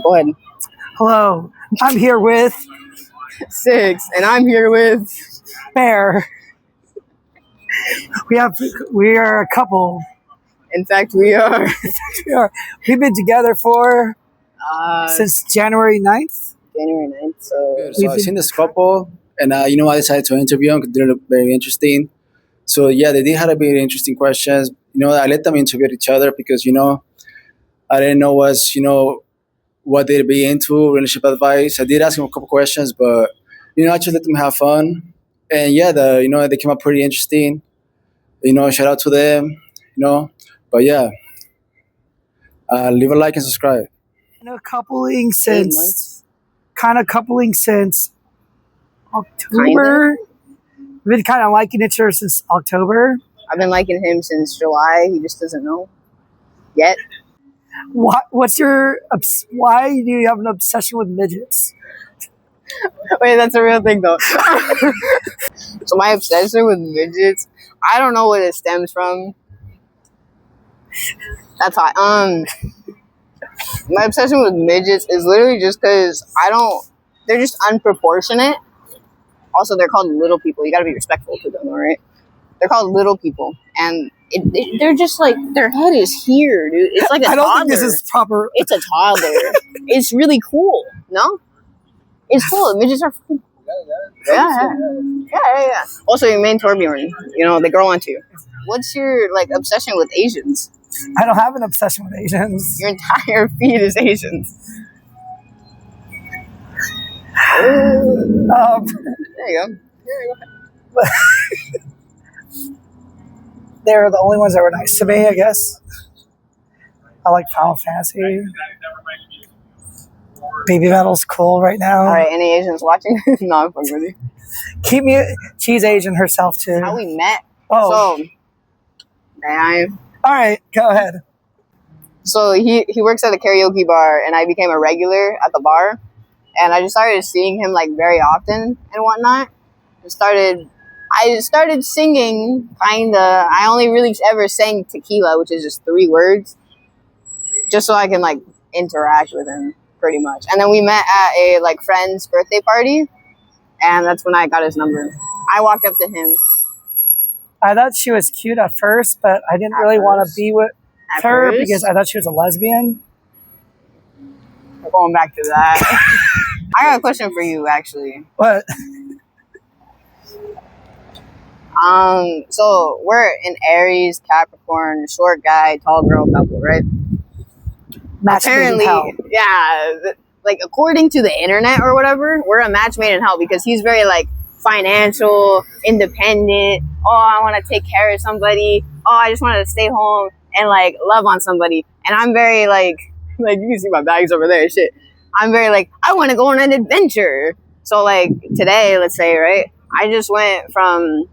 Go ahead. Hello, I'm here with 6, and I'm here with. Bear. We are a couple. In fact, we are. We've been together for since January 9th. January 9th. So Good. So I've seen this couple, and I decided to interview them because they look very interesting. So yeah, they did have a very interesting questions. I let them interview each other because I didn't know what they'd be into, relationship advice. I did ask them a couple questions, but I just let them have fun. And yeah, they came up pretty interesting. Shout out to them. But yeah, leave a like and subscribe. Coupling 8 since months. October. We've been kind of liking each other since October. I've been liking him since July. He just doesn't know yet. What's your why do you have an obsession with midgets? Wait, that's a real thing though. So my obsession with midgets, I don't know what it stems from. That's why. My obsession with midgets is literally just because they're just unproportionate. Also, they're called little people. You gotta be respectful to them, alright? They're called little people. And they're just like, their head is here, dude. It's like a toddler. I don't think this is proper. It's a toddler. It's really cool, no? It's cool. Midgets are cool. Yeah. Also, your main Torbjorn, they grow onto you. What's your, obsession with Asians? I don't have an obsession with Asians. Your entire feed is Asians. There you go. They're the only ones that were nice to me, I guess. I like Final Fantasy. Baby Metal's cool right now. All right, any Asians watching? No, I'm fucking with you. She's Asian herself too. How we met? Oh. So, may I? All right, go ahead. So he works at a karaoke bar, and I became a regular at the bar, and I just started seeing him very often and whatnot. I started singing, kinda. I only really ever sang Tequila, which is just 3 words, just so I can interact with him, pretty much. And then we met at a friend's birthday party, and that's when I got his number. I walked up to him. I thought she was cute at first, but I didn't really want to be with her because I thought she was a lesbian. We're going back to that. I got a question for you, actually. What? So we're an Aries, Capricorn, short guy, tall girl couple, right? Apparently, yeah. According to the internet or whatever, we're a match made in hell because he's very financial, independent. Oh, I want to take care of somebody. Oh, I just wanted to stay home and love on somebody. And I'm very you can see my bags over there and shit. I'm very I want to go on an adventure. So today, let's say, right? I just went from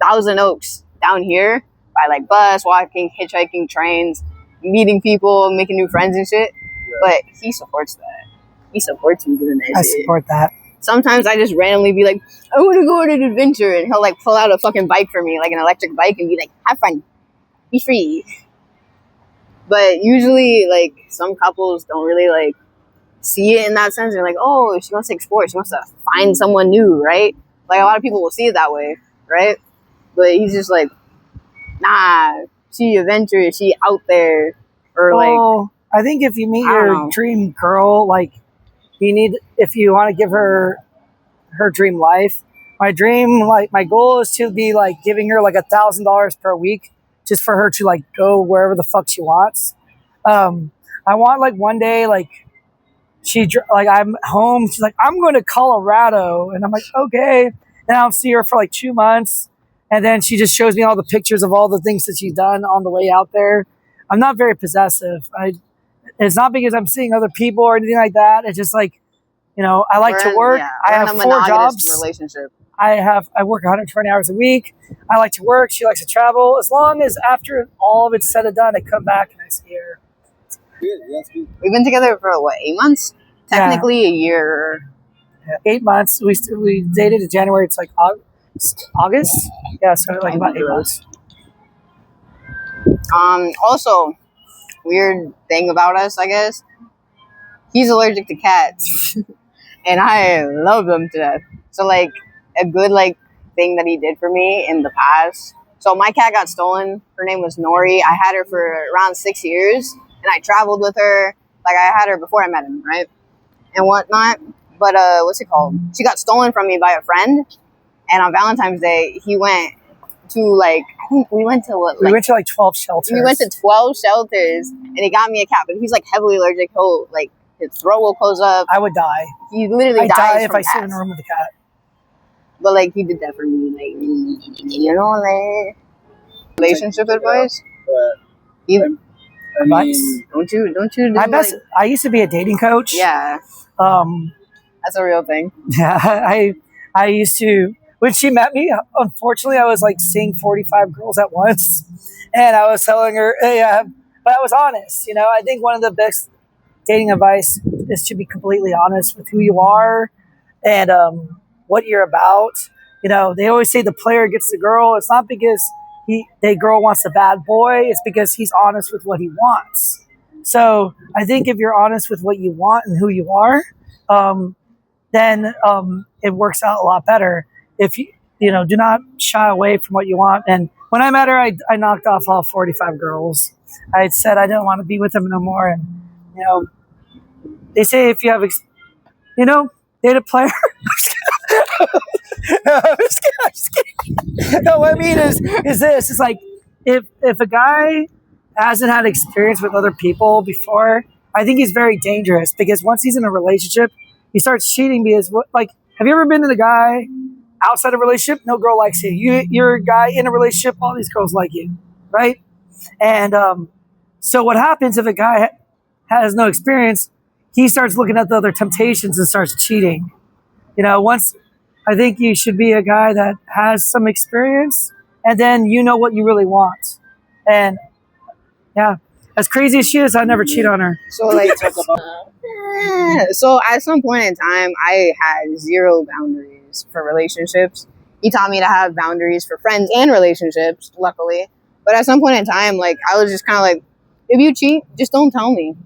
Thousand Oaks down here by bus, walking, hitchhiking, trains, meeting people, making new friends and shit. Yeah. But he supports that. He supports me doing that shit. I support that. Sometimes I just randomly be I want to go on an adventure, and he'll pull out a fucking bike for me, an electric bike, and be have fun, be free. But usually, some couples don't really see it in that sense. They're oh, she wants to explore, she wants to find someone new, right? A lot of people will see it that way, right? But he's just nah, she adventurous, she out there, or I think if you meet your dream girl, if you want to give her dream life, my goal is to be giving her $1,000 per week just for her to go wherever the fuck she wants. I want one day I'm home, she's I'm going to Colorado, and I'm okay, and I'll see her for 2 months, and then she just shows me all the pictures of all the things that she's done on the way out there. I'm not very possessive. It's not because I'm seeing other people or anything like that. It's just I like to work. Yeah, I have 4 jobs. Relationship. I work 120 hours a week. I like to work. She likes to travel. As long as after all of it's said and done, I come back and I see her. We've been together for 8 months? Technically a year. Yeah, 8 months. We dated in January. It's August. Yeah, so about 8 months. Also, weird thing about us, I guess. he's allergic to cats, and I love them to death. So like a good like thing that he did for me in the past. So my cat got stolen. Her name was Nori. I had her for around 6 years, and I traveled with her. Like I had her before I met him, right, and whatnot. But what's it called? She got stolen from me by a friend, and on Valentine's Day, he went to like I think we went to what? We went to like 12 shelters. We went to 12 shelters, and he got me a cat. But he's like heavily allergic. He'll like his throat will close up. I would die. He literally I'd dies die if from I sit cats. in a room with a cat. But like he did that for me, like you know, like relationship advice. Even Advice? don't you? Do, I best. like, I used to be a dating coach. yeah, that's a real thing. Yeah. I used to. When she met me, unfortunately, I was like seeing 45 girls at once, and I was telling her, but I was honest. You know, I think one of the best dating advice is to be completely honest with who you are and what you're about. You know, they always say the player gets the girl. It's not because the girl wants a bad boy. It's because he's honest with what he wants. So I think if you're honest with what you want and who you are, then it works out a lot better. If you do not shy away from what you want. And when I met her, I knocked off all 45 girls. I said I didn't want to be with them no more. And they say if you have, date a player. I'm just kidding. No, what I mean is this. It's like if a guy hasn't had experience with other people before, I think he's very dangerous because once he's in a relationship, he starts cheating because have you ever been with a guy outside of a relationship? No girl likes you. You're a guy in a relationship, all these girls like you, right? And so what happens if a guy has no experience, he starts looking at the other temptations and starts cheating. Once I think you should be a guy that has some experience and then you know what you really want. And yeah, as crazy as she is, I never cheat on her. So so at some point in time, I had zero boundaries for relationships. He taught me to have boundaries for friends and relationships, luckily. But at some point in time, like I was just kind of like, if you cheat, just don't tell me.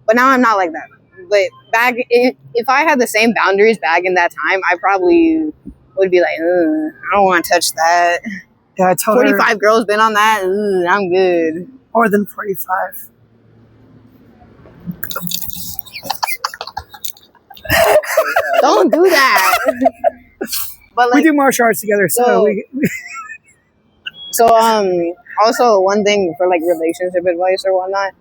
But now I'm not like that. But if I had the same boundaries back in that time, I probably would be like, I don't want to touch that. Yeah, I told 45 girls been on that. I'm good. More than 45. Don't do that. But like, we do martial arts together, so also one thing for like relationship advice or whatnot.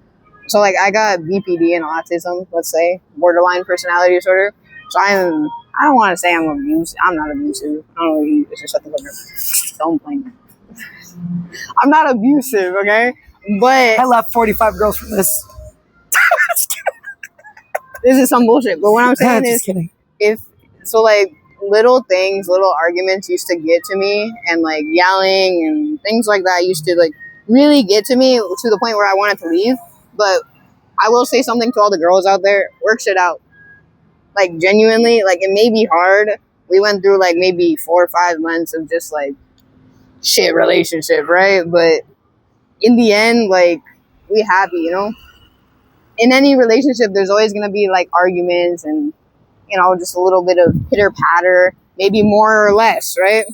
So like I got BPD and autism, let's say, borderline personality disorder. So I don't want to say I'm abusive. I'm not abusive. I don't know if you just shut the fuck up. Don't blame me. I'm not abusive, okay? But I left 45 girls from this. This is some bullshit. But what I'm saying is, kidding. Like little things, little arguments used to get to me, and like yelling and things like that used to like really get to me to the point where I wanted to leave. But I will say something to all the girls out there: work shit out. Like genuinely, like it may be hard. We went through like maybe 4 or 5 months of just like shit relationship, right? But in the end, like we happy, In any relationship, there's always gonna be like arguments and just a little bit of pitter patter, maybe more or less, right?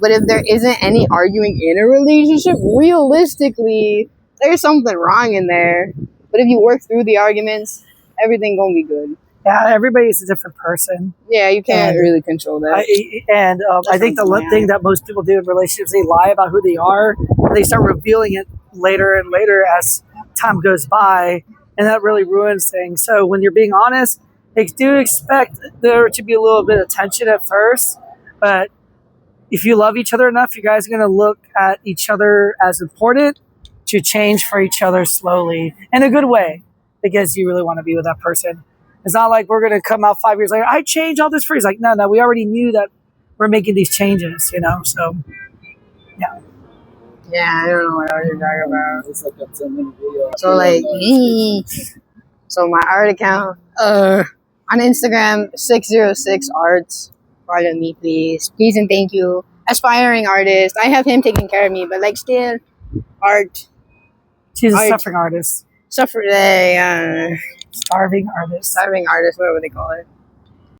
But if there isn't any arguing in a relationship, realistically, there's something wrong in there. But if you work through the arguments, everything gonna be good. Yeah, everybody's a different person. Yeah, you can't really control that. I think the thing that most people do in relationships, they lie about who they are, and they start revealing it later and later as time goes by, and that really ruins things. So when you're being honest, do expect there to be a little bit of tension at first, but if you love each other enough, you guys are going to look at each other as important to change for each other slowly in a good way because you really want to be with that person. It's not like we're going to come out 5 years later, I changed all this for you. It's like, no, we already knew that we're making these changes, so, yeah. Yeah, I don't know what else you're talking about. It's like a 10-minute video. So like, so my art account, on Instagram, 606arts. Follow me, please. Please and thank you. Aspiring artist. I have him taking care of me, but like still, art. She's a suffering artist. Starving artist. Starving artist, whatever they call it.